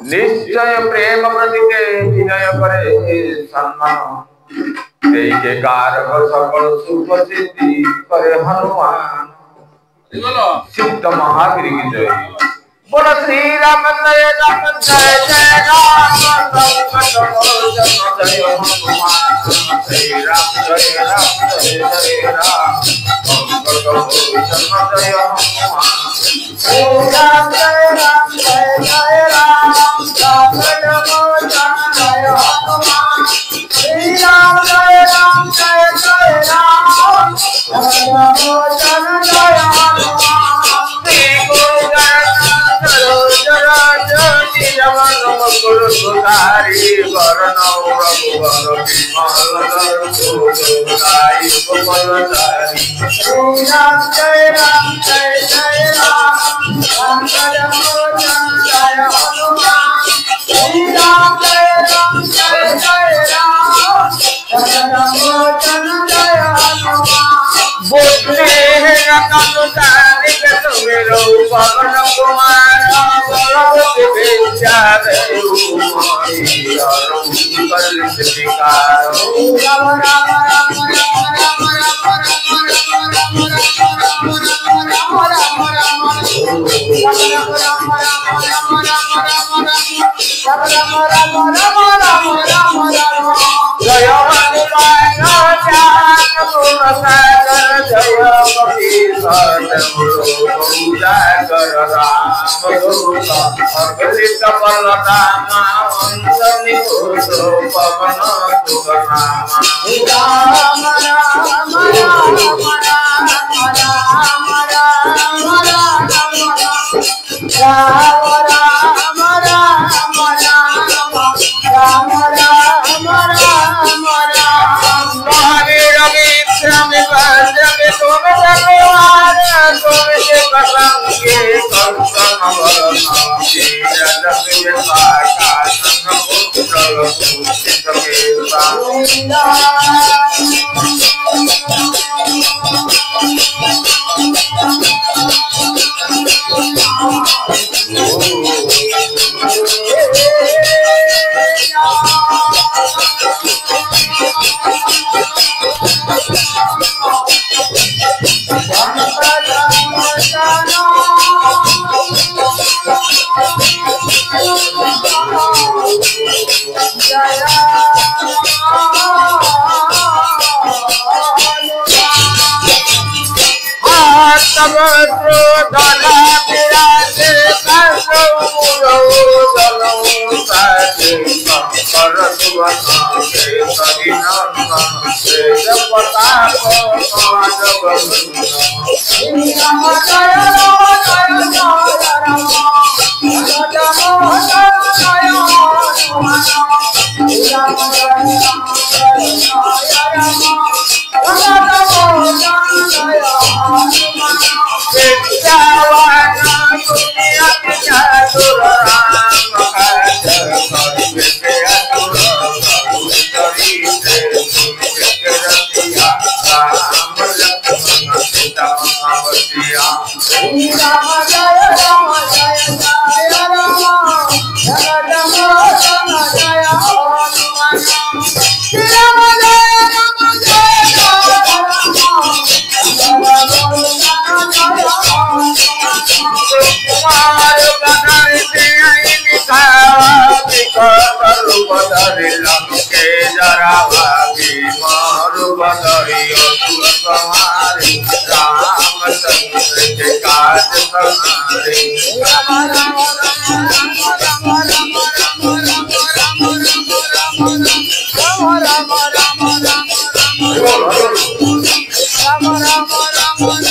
निश्चय प्रेम प्रति के विनय करे सम्मान के कारक सकल सुख सिद्धि करे हनुमान चित्त महावीर की जय बोल श्री राम जय राम जय जय राम संकट मोचन जय हनुमान श्री राम जय राम जय जय राम संकट मोचन जय हनुमान श्री राम जय राम जय जय राम संकट मोचन जय हनुमान श्री राम जय राम जय जय राम संकट मोचन जय हनुमान श्री गुरु गुरु सुधारी वरण रघुवर विमल श्री राम जय राम जय जय राम संकट मोचन जय हनुमान श्री राम जय राम जय जय राम संकट मोचन जय हनुमान बुद्धि रतनुदारी मेरो पवन कुमार बलवती विद्या राम राम जय Rama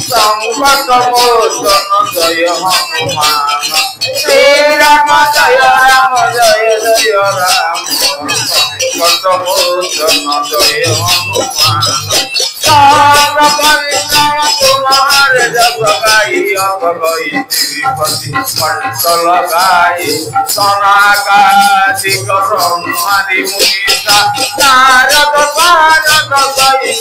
संकट मोचन जय हनुमान श्री राम जय राम संकट मोचन जय हनुमान तुम्हारे जग गाई अब गई श्रीपति मंडल गाई सनाकादिक ब्रह्मादि मुनीसा नारद भारत गई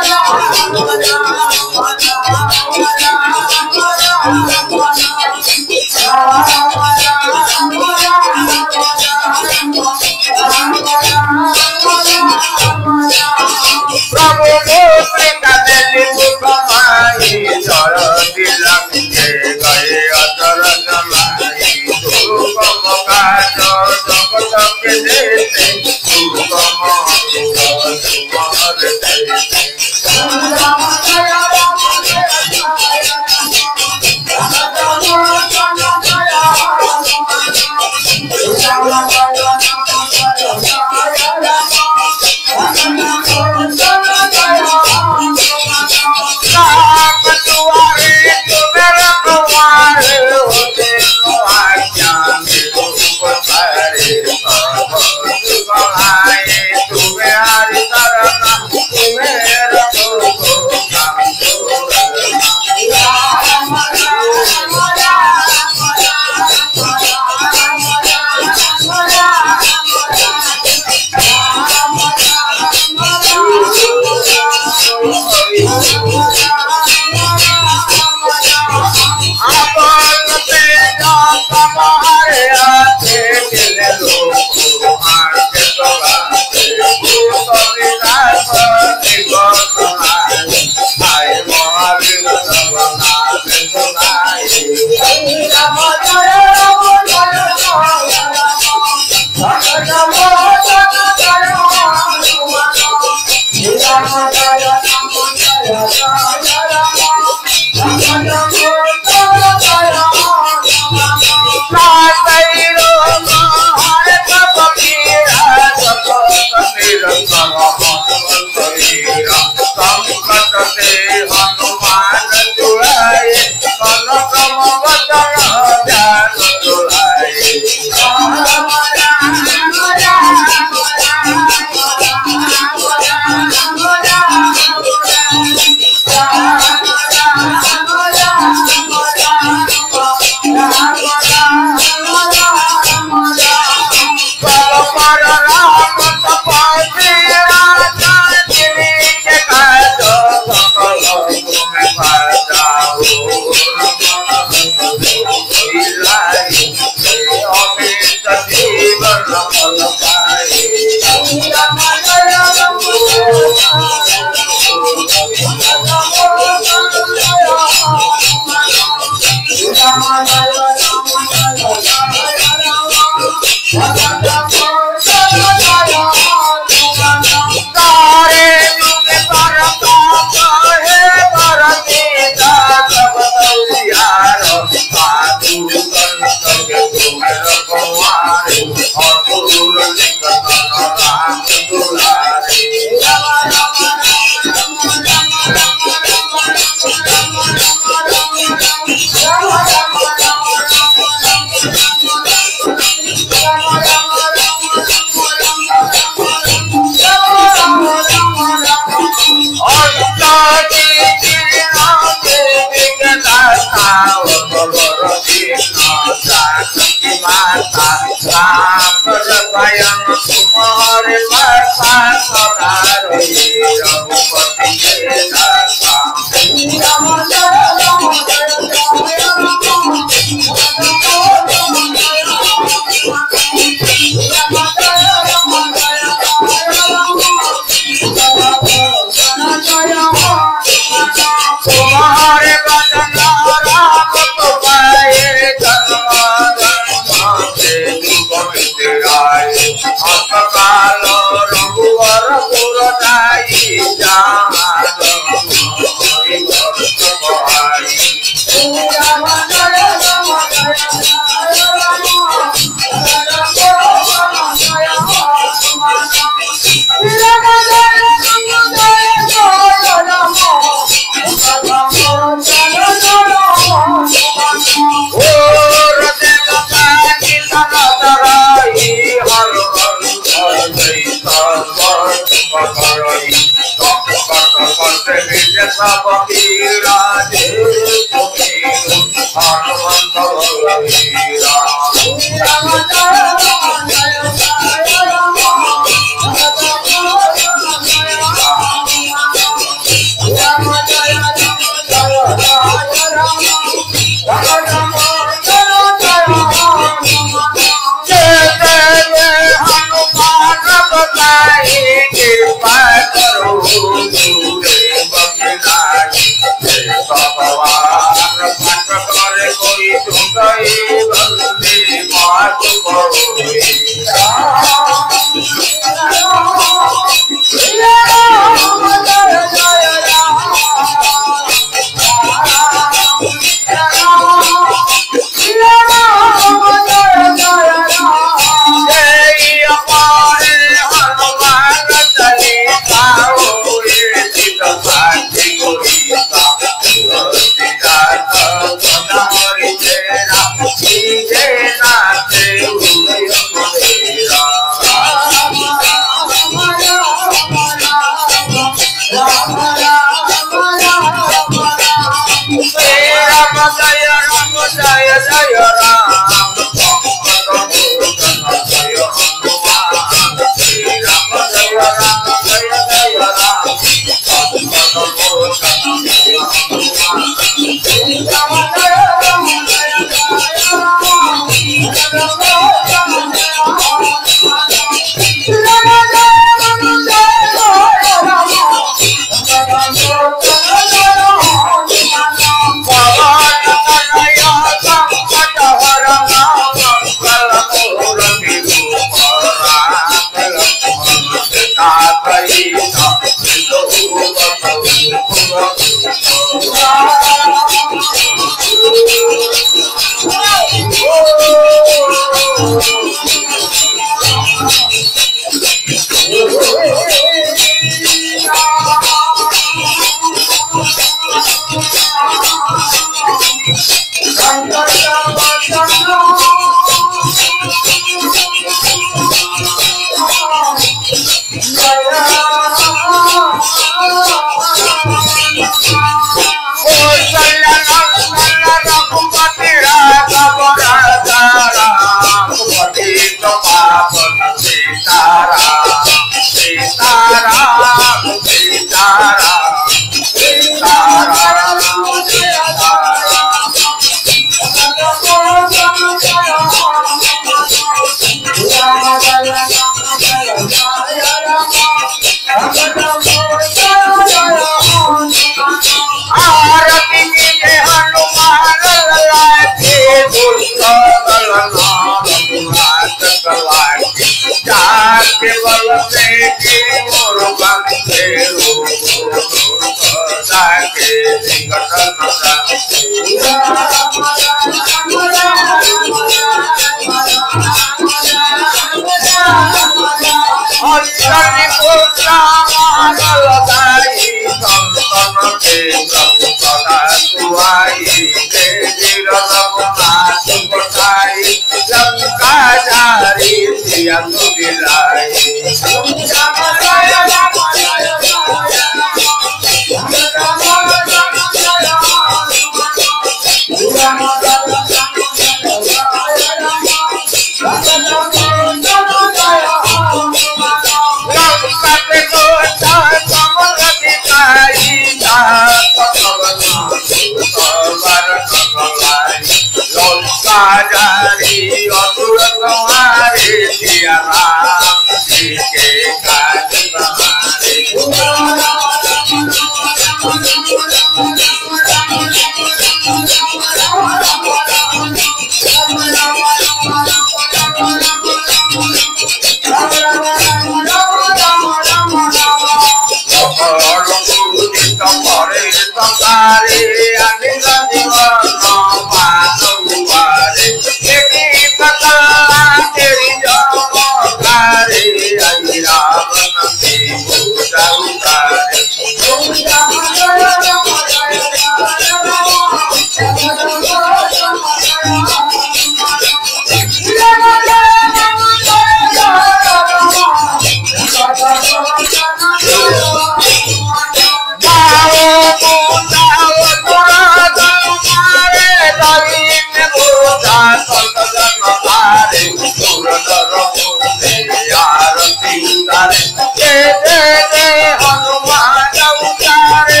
हनुमान उतारे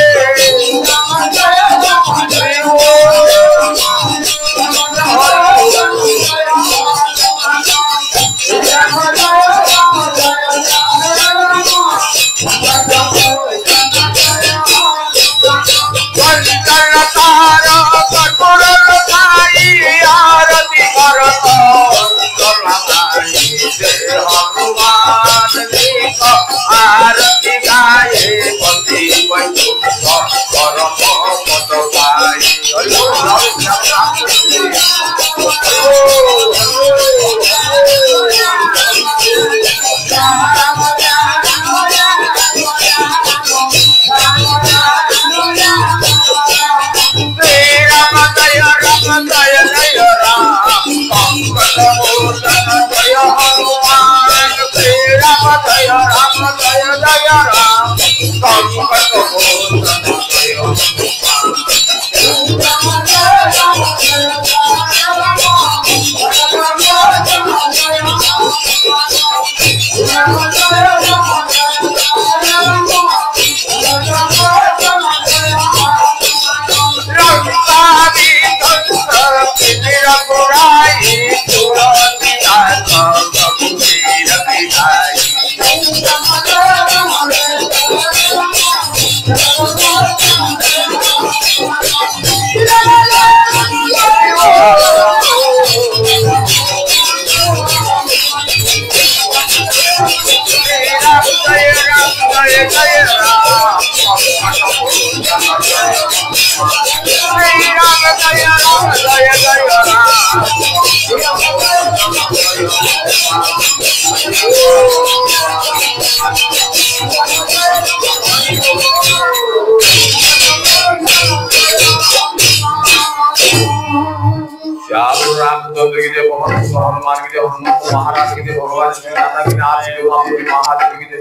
आरती गाये पति परम पद गाये रामचंद्र की जय, पवन हनुमान की जय, हनुमंत महाराज की जय, भगवान श्री राम की जय, महादेव की जय।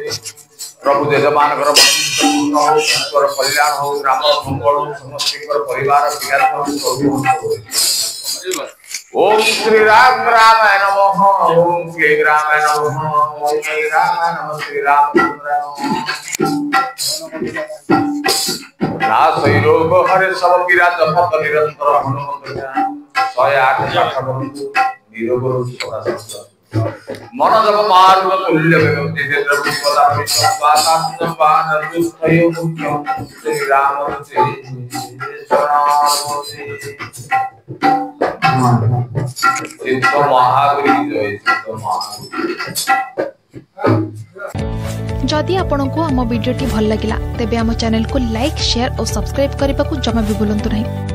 प्रभु जजमान कर कल्याण हो, राम मंगल हो, समस्त परिवार ओम श्री राम रामाय नमः, ओम श्री रामाय नमः, ओम श्री रामाय नमः, श्री राम नासै रोग हरे सब पीरा जपत निरंतर हनुमंत ध्यान 108 पाठ बंधु निरोग सदा मन जप मार्ग तुल्य वेगम जितेन्द्र विपदा विश्वासात्म पान दुष्टयो मुख्य श्री राम श्री चित्त महागुरु जय चित्त महागुरु। जदि आपंक आम भिडी भल लगा तेब आम चैनल को लाइक शेयर और सब्सक्राइब करने को जमा भी भूलु नहीं।